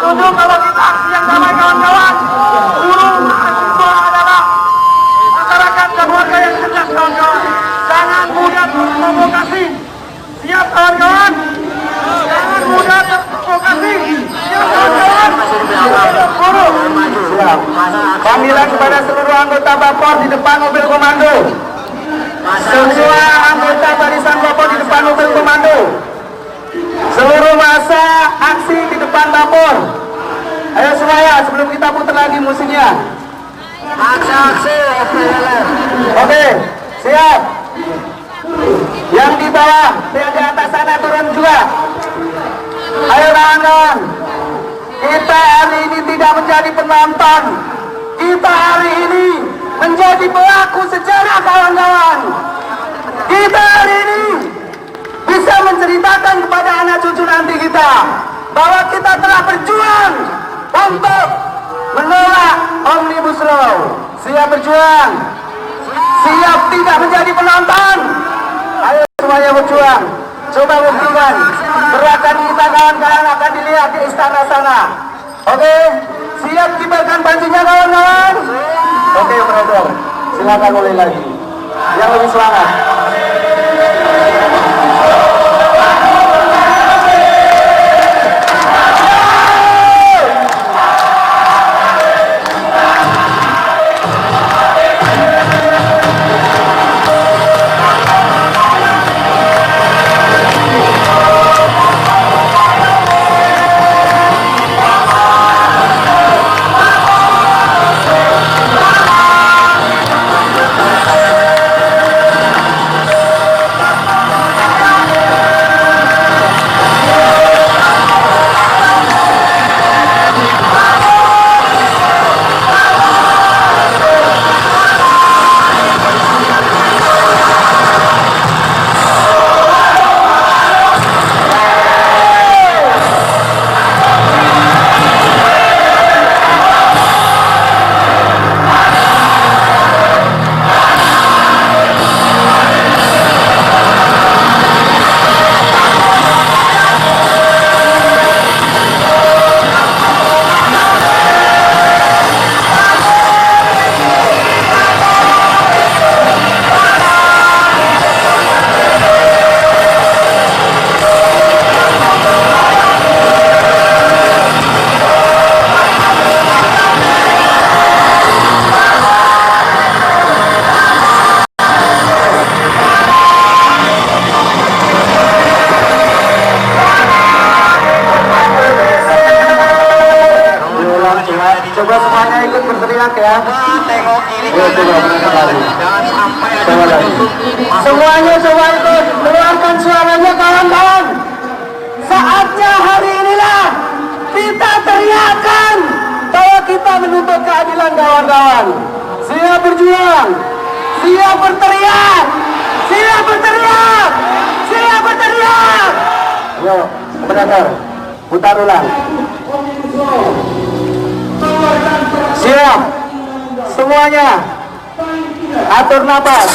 Setuju kalau kita aksi yang damai kawan-kawan? Buruh mahasiswa adalah masyarakat dan warga yang cerdas kawan-kawan. Jangan mudah terprovokasi. Siap kawan-kawan? Jangan mudah terprovokasi. Siap kawan-kawan? Buruh. Siap. Panggilan kepada seluruh anggota Bapor di depan mobil komando. Semua anggota barisan Bapor di depan mobil komando. Seluruh masa aksi di depan Bapor. Ayo semuanya, sebelum kita putar lagi musiknya. Aksi. Oke, siap. Yang di bawah, yang di atas sana turun juga. Ayo kawan-kawan. Kita hari ini tidak menjadi penonton. Kita hari ini menjadi pelaku sejarah kawan-kawan. Kita hari ini bisa menceritakan kepada anak cucu nanti kita bahwa kita telah berjuang untuk menolak Omnibus Law. Siap berjuang, siap tidak menjadi penonton. Ayo semuanya berjuang. Coba buktikan gerakan kita kawan-kawan akan dilihat di istana sana. Oke, siap kibarkan pancinya kawan-kawan. Oke, brother, silakan mulai lagi. Yang lebih semangat. semuanya ikut berteriak ya. Tengok kiri Oh, coba berangkat lagi. jangan sampai ada Coba lagi. Semuanya coba ikut keluarkan suaranya kawan-kawan. Saatnya hari inilah kita teriakan bahwa kita menuntut keadilan kawan-kawan. Siap berjuang, siap berteriak, siap berteriak, siap berteriak. Yuk, benar, putar ulang. Siap, semuanya atur napas.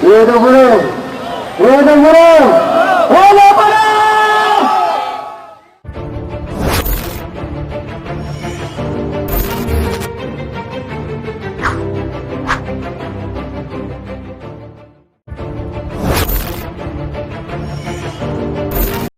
Hidup buruh. Hidup buruh.